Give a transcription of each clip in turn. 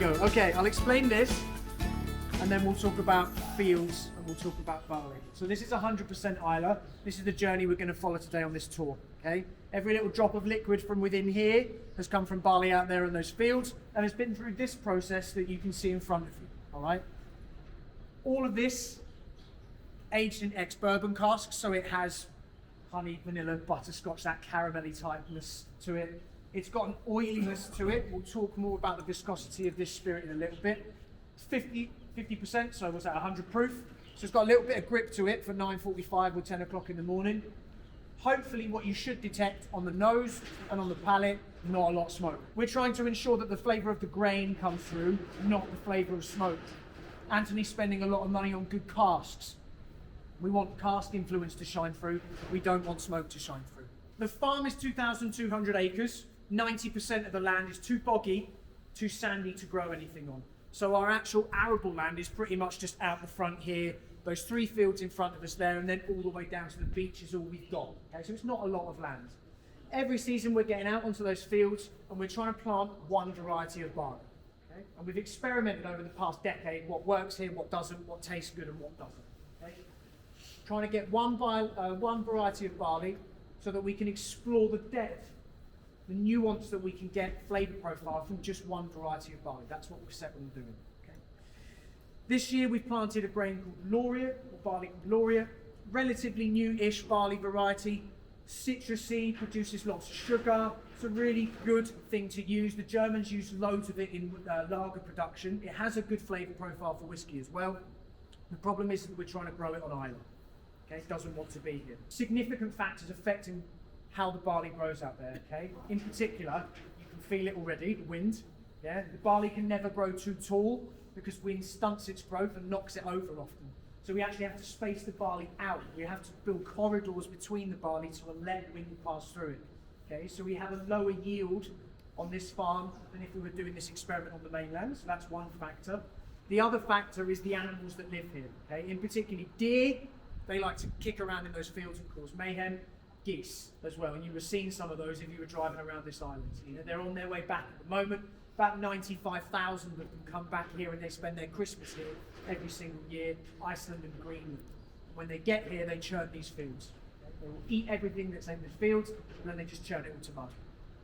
go. Okay, I'll explain this, and then we'll talk about fields, and we'll talk about barley. So this is 100% Islay. This is the journey we're going to follow today on this tour, okay? Every little drop of liquid from within here has come from barley out there in those fields, and it's been through this process that you can see in front of you, all right? All of this aged in ex-bourbon casks, so it has honey, vanilla, butterscotch, that caramelly typeness to it. It's got an oiliness to it. We'll talk more about the viscosity of this spirit in a little bit. It's 50%, so what's that, 100 proof? So it's got a little bit of grip to it for 9:45 or 10 o'clock in the morning. Hopefully what you should detect on the nose and on the palate, not a lot of smoke. We're trying to ensure that the flavour of the grain comes through, not the flavour of smoke. Anthony's spending a lot of money on good casks. We want cask influence to shine through. We don't want smoke to shine through. The farm is 2,200 acres. 90% of the land is too boggy, too sandy to grow anything on. So our actual arable land is pretty much just out the front here. Those 3 fields in front of us there, and then all the way down to the beach is all we've got. Okay, so it's not a lot of land. Every season we're getting out onto those fields and we're trying to plant one variety of barley. Okay? And we've experimented over the past decade what works here, what doesn't, what tastes good and what doesn't. Okay? Trying to get one variety of barley so that we can explore the depth, the nuance that we can get flavour profile from just one variety of barley. That's what we're set on doing. Okay. This year we've planted a grain called Laureate, or barley called Laureate, relatively new-ish barley variety, citrusy, produces lots of sugar. It's a really good thing to use. The Germans use loads of it in lager production. It has a good flavour profile for whiskey as well. The problem is that we're trying to grow it on Islay. Okay, it doesn't want to be here. Significant factors affecting how the barley grows out there, okay? In particular, you can feel it already, the wind. Yeah, the barley can never grow too tall because wind stunts its growth and knocks it over often. So we actually have to space the barley out. We have to build corridors between the barley to let wind pass through it. Okay, so we have a lower yield on this farm than if we were doing this experiment on the mainland. So that's one factor. The other factor is the animals that live here. Okay, in particular deer. They like to kick around in those fields and cause mayhem. Geese as well, and you were seeing some of those if you were driving around this island. You know, they're on their way back at the moment. About 95,000 of them come back here and they spend their Christmas here every single year, Iceland and Greenland. When they get here, they churn these fields. They will eat everything that's in the fields and then they just churn it into mud.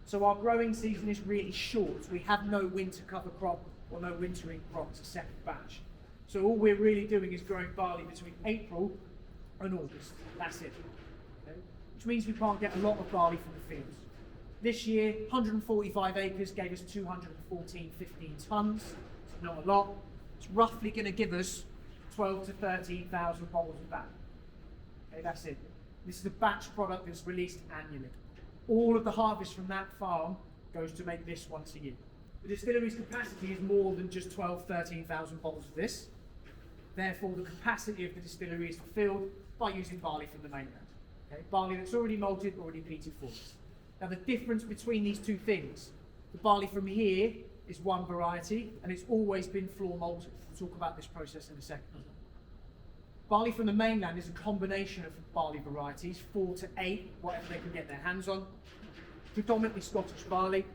So our growing season is really short. We have no winter cover crop or no wintering crop to second batch. So all we're really doing is growing barley between April and August. That's it. Okay? Which means we can't get a lot of barley from the fields. This year, 145 acres gave us 15 tons. It's not a lot. It's roughly going to give us 12 to 13,000 bottles of that. Okay, that's it. This is a batch product that's released annually. All of the harvest from that farm goes to make this once a year. The distillery's capacity is more than just 12, 13,000 bottles of this. Therefore, the capacity of the distillery is fulfilled by using barley from the mainland. Okay? Barley that's already malted, already peated for us. Now, the difference between these two things, the barley from here is one variety, and it's always been floor malted. We'll talk about this process in a second. Barley from the mainland is a combination of barley varieties, 4 to 8, whatever they can get their hands on. Predominantly Scottish barley.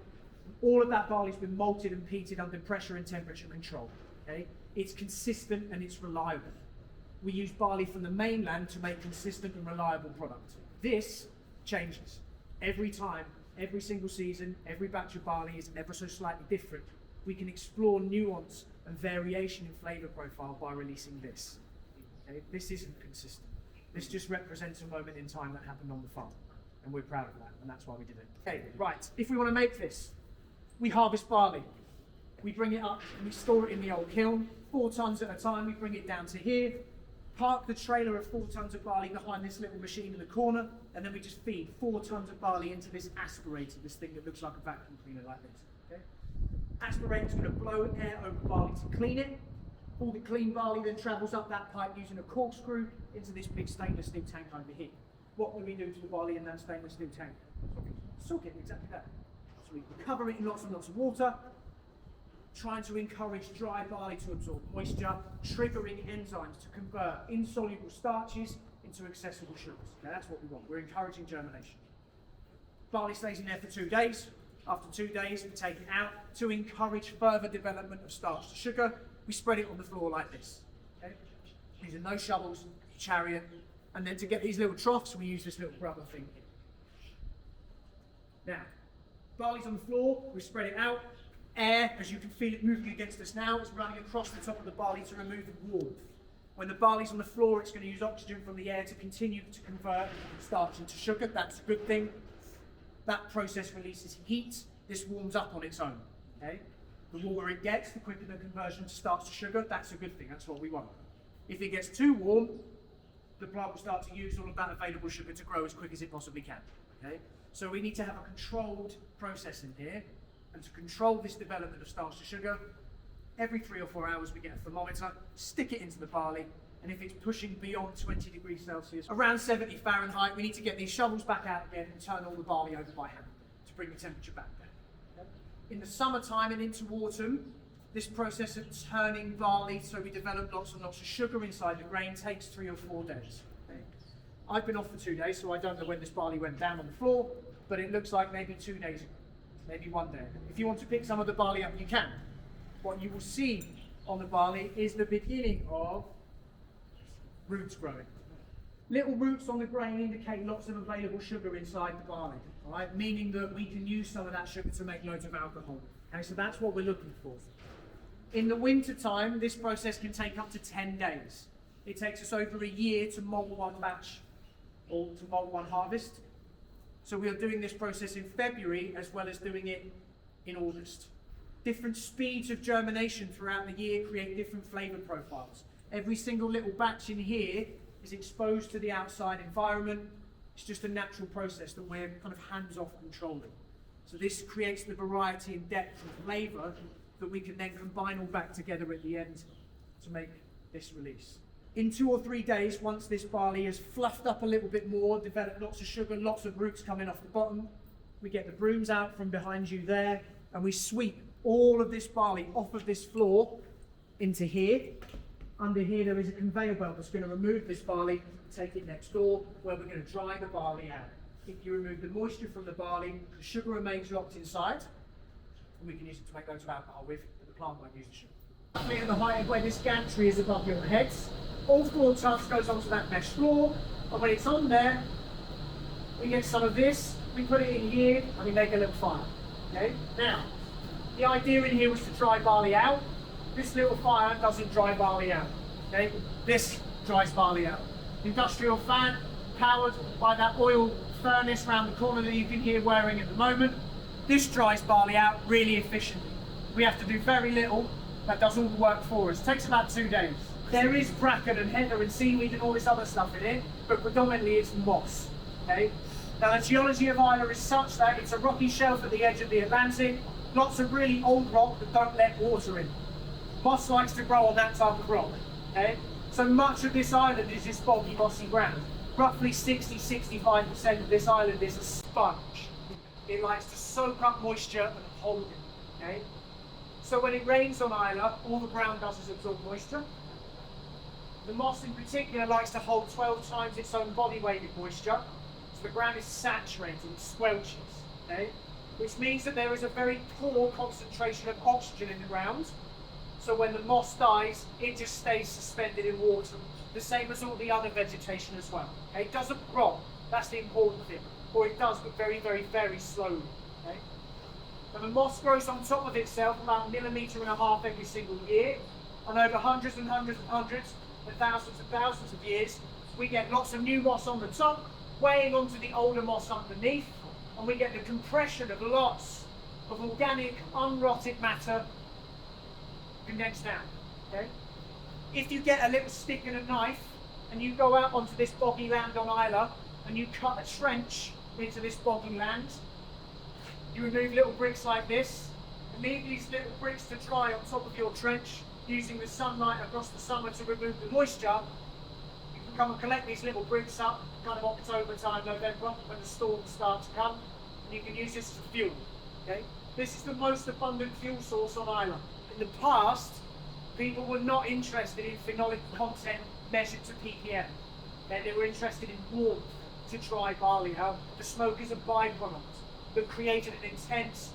All of that barley's been malted and peated under pressure and temperature control. Okay? It's consistent and it's reliable. We use barley from the mainland to make consistent and reliable product. This changes every time, every single season. Every batch of barley is ever so slightly different. We can explore nuance and variation in flavour profile by releasing this. Okay? This isn't consistent. This just represents a moment in time that happened on the farm, and we're proud of that, and that's why we did it. Okay, right. If we want to make this, we harvest barley. We bring it up and we store it in the old kiln, 4 tons at a time. We bring it down to here, park the trailer of 4 tons of barley behind this little machine in the corner, and then we just feed 4 tons of barley into this aspirator, this thing that looks like a vacuum cleaner like this. Okay? Aspirator's going to blow air over barley to clean it. All the clean barley then travels up that pipe using a corkscrew into this big stainless steel tank over here. What do we do to the barley in that stainless steel tank? Soak it, exactly that. So we cover it in lots and lots of water, trying to encourage dry barley to absorb moisture, triggering enzymes to convert insoluble starches into accessible sugars. Now that's what we want. We're encouraging germination. Barley stays in there for 2 days, After 2 days, we take it out to encourage further development of starch to sugar. We spread it on the floor like this. Okay? These are no shovels, chariot. And then to get these little troughs, we use this little rubber thing here. Now, barley's on the floor, we spread it out. Air, as you can feel it moving against us now, is running across the top of the barley to remove the warmth. When the barley's on the floor, it's going to use oxygen from the air to continue to convert starch into sugar. That's a good thing. That process releases heat. This warms up on its own. Okay? The warmer it gets, the quicker the conversion to starch to sugar. That's a good thing. That's what we want. If it gets too warm, the plant will start to use all of that available sugar to grow as quick as it possibly can. Okay? So we need to have a controlled process in here. And to control this development of starch to sugar, every 3 or 4 hours we get a thermometer, stick it into the barley, and if it's pushing beyond 20 degrees Celsius, around 70 Fahrenheit, we need to get these shovels back out again and turn all the barley over by hand to bring the temperature back down. In the summertime and into autumn, this process of turning barley so we develop lots and lots of sugar inside the grain takes 3 or 4 days. Okay? I've been off for 2 days, so I don't know when this barley went down on the floor, but it looks like maybe 2 days ago. Maybe 1 day. If you want to pick some of the barley up, you can. What you will see on the barley is the beginning of roots growing. Little roots on the grain indicate lots of available sugar inside the barley, all right? Meaning that we can use some of that sugar to make loads of alcohol. Okay, so that's what we're looking for. In the winter time, this process can take up to 10 days. It takes us over a year to malt one batch or to malt one harvest. So we are doing this process in February as well as doing it in August. Different speeds of germination throughout the year create different flavour profiles. Every single little batch in here is exposed to the outside environment. It's just a natural process that we're kind of hands-off controlling. So this creates the variety and depth of flavour that we can then combine all back together at the end to make this release. In 2 or 3 days, once this barley is fluffed up a little bit more, developed lots of sugar, lots of roots coming off the bottom, we get the brooms out from behind you there, and we sweep all of this barley off of this floor into here. Under here, there is a conveyor belt that's going to remove this barley, take it next door, where we're going to dry the barley out. If you remove the moisture from the barley, the sugar remains locked inside, and we can use it to make loads of alcohol with, but the plant won't use the sugar. Roughly at the height of where this gantry is above your heads, all 4 tons goes onto that mesh floor, and when it's on there, we get some of this, we put it in here, and we make a little fire. Okay? Now, the idea in here was to dry barley out. This little fire doesn't dry barley out. Okay? This dries barley out. Industrial fan, powered by that oil furnace around the corner that you can hear whirring at the moment. This dries barley out really efficiently. We have to do very little, that does all the work for us. It takes about 2 days. There is bracken and heather and seaweed and all this other stuff in it, but predominantly it's moss. Okay? Now the geology of Islay is such that it's a rocky shelf at the edge of the Atlantic, lots of really old rock that don't let water in. Moss likes to grow on that type of rock. Okay? So much of this island is this boggy, mossy ground. Roughly 60-65% of this island is a sponge. It likes to soak up moisture and hold it. Okay? So when it rains on Islay, all the ground does is absorb moisture. The moss in particular likes to hold 12 times its own body weight in moisture, so the ground is saturated, it squelches, okay? Which means that there is a very poor concentration of oxygen in the ground, so when the moss dies, it just stays suspended in water, the same as all the other vegetation as well. Okay? It doesn't rot, that's the important thing, or it does, but very, very, very slowly. Okay? And the moss grows on top of itself about 1.5 millimeters every single year, and over hundreds and hundreds and hundreds, and thousands of years, we get lots of new moss on the top, weighing onto the older moss underneath, and we get the compression of lots of organic, unrotted matter condensed down. Okay? If you get a little stick and a knife, and you go out onto this boggy land on Islay, and you cut a trench into this boggy land, you remove little bricks like this, and leave these little bricks to dry on top of your trench, using the sunlight across the summer to remove the moisture. You can come and collect these little bricks up, kind of October time, November, when the storms start to come, and you can use this as fuel. Okay? This is the most abundant fuel source on Islay. In the past, people were not interested in phenolic content measured to ppm. Okay? They were interested in warmth to dry barley out. The smoke is a byproduct. that created an intense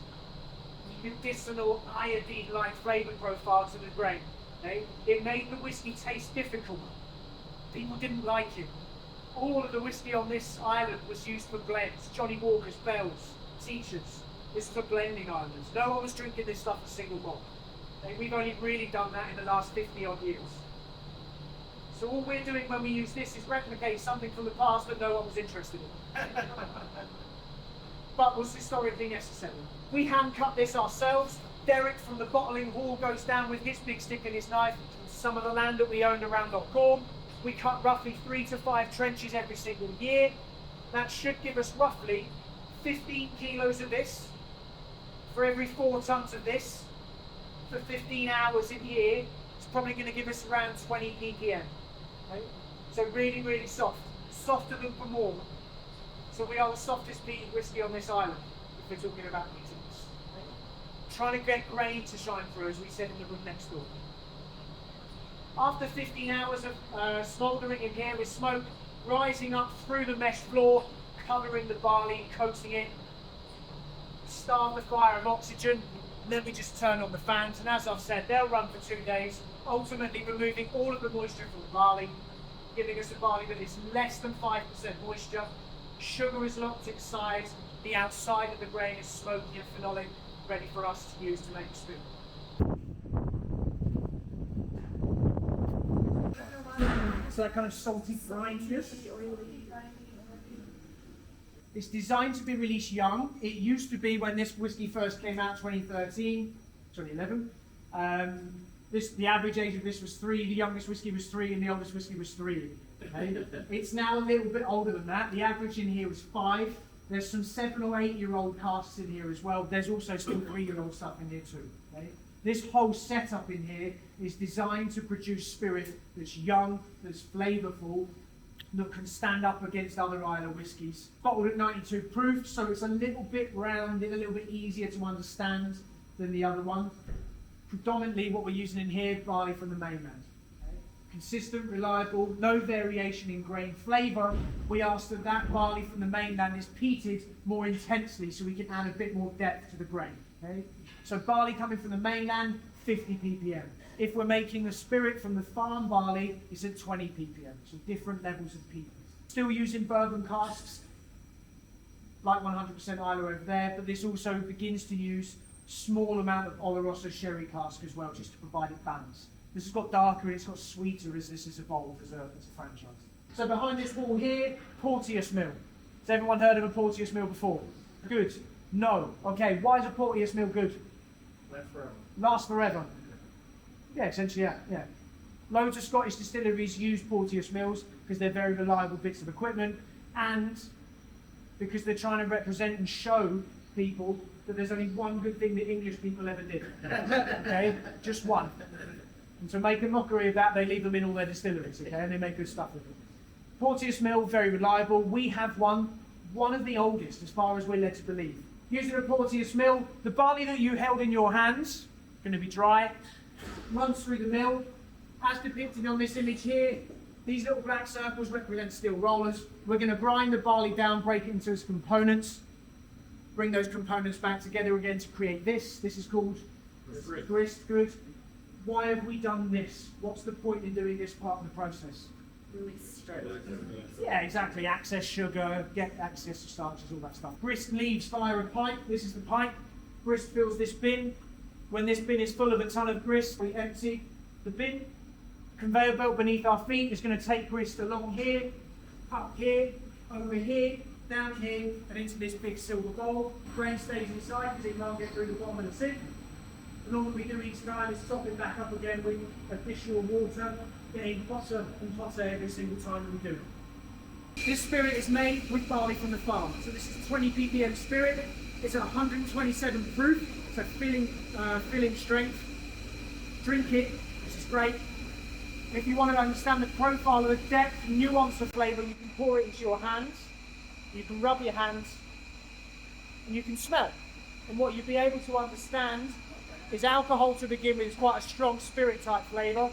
medicinal iodine-like flavour profile to the grain. Okay? It made the whiskey taste difficult. People didn't like it. All of the whiskey on this island was used for blends. Johnny Walker's, Bell's, Teachers. This is for blending islands. No one was drinking this stuff as single malt. Okay? We've only really done that in the last 50 odd years. So all we're doing when we use this is replicate something from the past that no one was interested in. But was historically necessary. We hand cut this ourselves. Derek from the bottling hall goes down with his big stick and his knife. Some of the land that we owned around Kilchomam. We cut roughly 3 to 5 trenches every single year. That should give us roughly 15 kilos of this for every 4 tons of this for 15 hours a year. It's probably going to give us around 20 ppm. Okay? So really, really soft. Softer than Kilchomam. So we are the softest peated whiskey on this island, if we're talking about peatings. Okay? Trying to get grain to shine through, as we said in the room next door. After 15 hours of smouldering in here with smoke rising up through the mesh floor, covering the barley, coating it, start the fire of oxygen, and then we just turn on the fans. And as I've said, they'll run for 2 days, ultimately removing all of the moisture from the barley, giving us a barley that is less than 5% moisture. Sugar is locked inside, the outside of the grain is smoky and phenolic, ready for us to use to make a spirit. So that kind of salty brightness. It's designed to be released young. It used to be when this whiskey first came out, 2013, 2011. The average age of this was 3, the youngest whiskey was 3, and the oldest whiskey was 3. Okay? It's now a little bit older than that. The average in here was 5. There's some 7 or 8-year-old casks in here as well. There's also still 3-year-old stuff in here too. Okay? This whole setup in here is designed to produce spirit that's young, that's flavourful, that can stand up against other Islay whiskies. Bottled at 92 proof, so it's a little bit rounded, a little bit easier to understand than the other one. Predominantly what we're using in here, barley from the mainland. Okay. Consistent, reliable, no variation in grain flavour. We ask that that barley from the mainland is peated more intensely so we can add a bit more depth to the grain. Okay. So barley coming from the mainland, 50 ppm. If we're making the spirit from the farm barley, it's at 20 ppm. So different levels of peating. Still using bourbon casks, like 100% Islay over there, but this also begins to use small amount of Oloroso sherry cask as well, just to provide it balance. This has got darker, it's got sweeter as this has evolved as a franchise. So behind this wall here, Porteous Mill. Has everyone heard of a Porteous Mill before? Good. No. Okay, why is a Porteous Mill good? Last forever. Last forever. Yeah, essentially, yeah. Loads of Scottish distilleries use Porteous Mills because they're very reliable bits of equipment, and because they're trying to represent and show people that there's only one good thing that English people ever did. Okay? Just one. And to make a mockery of that, they leave them in all their distilleries, okay? And they make good stuff with them. Porteous Mill, very reliable. We have one of the oldest, as far as we're led to believe. Using a Porteous Mill, the barley that you held in your hands, going to be dry, runs through the mill, as depicted on this image here. These little black circles represent steel rollers. We're going to grind the barley down, break it into its components, bring those components back together again to create this. This is called grist. Good. Why have we done this? What's the point in doing this part of the process? Yeah, exactly. Access sugar, get access to starches, all that stuff. Grist leaves via a pipe. This is the pipe. Grist fills this bin. When this bin is full of a ton of grist, we empty the bin. Conveyor belt beneath our feet is going to take grist along here, up here, over here, down here, and into this big silver bowl. Grain stays inside because it can't get through the bottom of the sink. And all that we do each time is top it back up again with additional water, getting hotter and hotter every single time we do it. This spirit is made with barley from the farm. So this is a 20 ppm spirit. It's at 127 proof, so filling strength. Drink it, this is great. If you want to understand the profile of the depth and nuance of flavour, you can pour it into your hands, you can rub your hands, and you can smell. And what you'll be able to understand is alcohol to begin with is quite a strong spirit type flavour,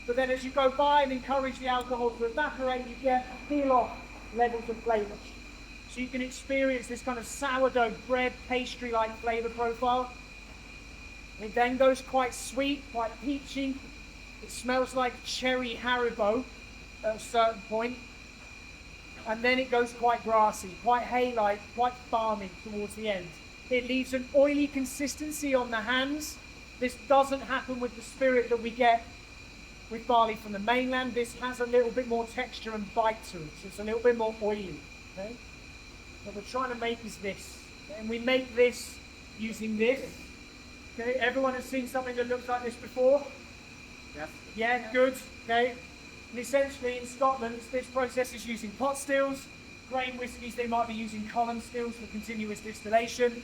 but then as you go by and encourage the alcohol to evaporate, you get peel off levels of flavour. So you can experience this kind of sourdough bread pastry-like flavour profile. It then goes quite sweet, quite peachy. It smells like cherry Haribo at a certain point. And then it goes quite grassy, quite hay-like, quite farming towards the end. It leaves an oily consistency on the hands. This doesn't happen with the spirit that we get with barley from the mainland. This has a little bit more texture and bite to it, so it's a little bit more oily. Okay? What we're trying to make is this, okay? And we make this using this. Okay, everyone has seen something that looks like this before? Yes. Yeah, good. Okay. And essentially in Scotland, this process is using pot stills. Grain whiskies, they might be using column stills for continuous distillation.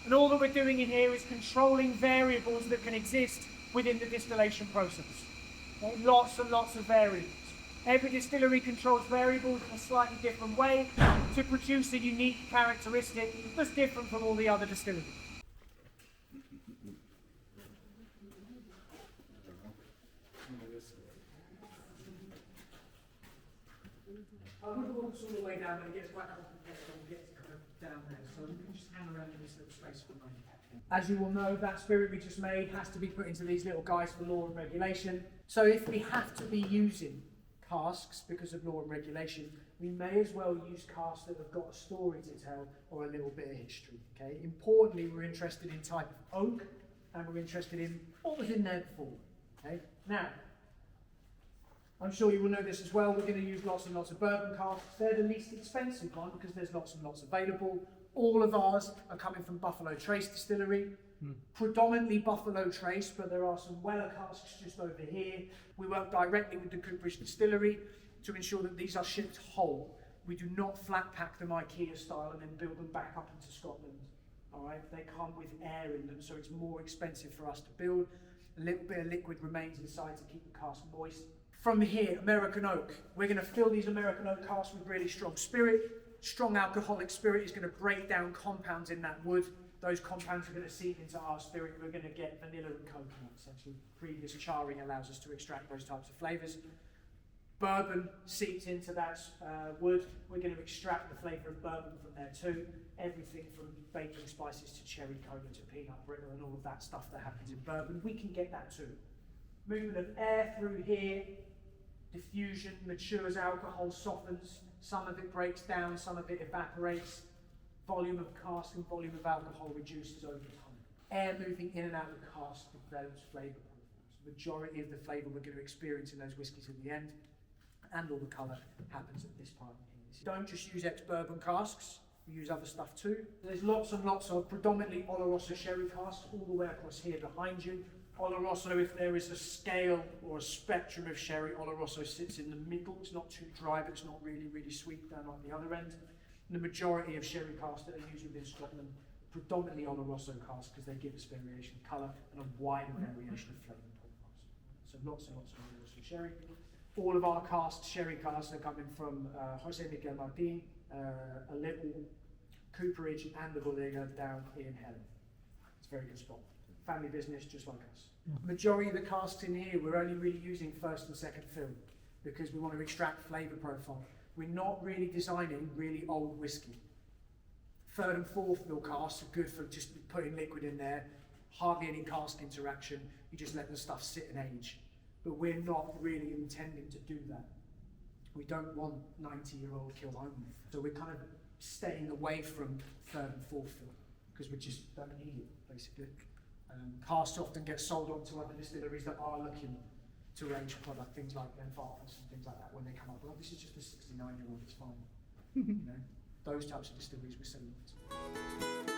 And all that we're doing in here is controlling variables that can exist within the distillation process. Okay? Lots and lots of variables. Every distillery controls variables in a slightly different way to produce a unique characteristic that's different from all the other distilleries. I wouldn't walk all the way down, but it gets quite complicated when we get to kind of down there. So we can just hang around in this little space for a moment. As you will know, that spirit we just made has to be put into these little guys for law and regulation. So if we have to be using casks because of law and regulation, we may as well use casks that have got a story to tell or a little bit of history. Okay. Importantly, we're interested in type of oak, and we're interested in what was in there before. Okay. Now, I'm sure you will know this as well. We're going to use lots and lots of bourbon casks. They're the least expensive one because there's lots and lots available. All of ours are coming from Buffalo Trace Distillery. Predominantly Buffalo Trace, but there are some Weller casks just over here. We work directly with the Cooperage Distillery to ensure that these are shipped whole. We do not flat pack them IKEA style and then build them back up into Scotland. All right, they come with air in them, so it's more expensive for us to build. A little bit of liquid remains inside to keep the cask moist. From here, American oak. We're going to fill these American oak casks with really strong spirit. Strong alcoholic spirit is going to break down compounds in that wood. Those compounds are going to seep into our spirit. We're going to get vanilla and coconut. Essentially, previous charring allows us to extract those types of flavours. Bourbon seeps into that wood. We're going to extract the flavour of bourbon from there too. Everything from baking spices to cherry cola to peanut brittle and all of that stuff that happens in bourbon, we can get that too. Movement of air through here. Diffusion matures alcohol, softens. Some of it breaks down, some of it evaporates. Volume of cask and volume of alcohol reduces over time. Air moving in and out of the cask develops flavour profiles. The majority of the flavour we're going to experience in those whiskies at the end, and all the colour, happens at this part here. Don't just use ex-bourbon casks, we use other stuff too. There's lots and lots of predominantly Oloroso sherry casks all the way across here behind you. Oloroso, if there is a scale or a spectrum of sherry, Oloroso sits in the middle. It's not too dry, but it's not really, really sweet down like the other end. And the majority of sherry casks that are used within Scotland, predominantly Oloroso casks, because they give us variation of colour and a wider variation of flavour profiles. So lots and lots of Oloroso sherry. All of our casks, sherry casks, are coming from Jose Miguel Martin, a little cooperage and the bodega down in Helen. It's a very good spot. Family business, just like us. Majority of the casks in here, we're only really using first and second fill because we want to extract flavour profile. We're not really designing really old whiskey. Third and fourth fill casks are good for just putting liquid in there, hardly any cask interaction, you just let the stuff sit and age. But we're not really intending to do that. We don't want 90-year-old Kilchomam. So we're kind of staying away from third and fourth fill because we just don't need it, basically. Casks often get sold on to other distilleries that are looking to age product, things like Glenfarclas and things like that when they come up. Well, this is just a 69-year-old, it's fine. You know, those types of distilleries we're selling it to.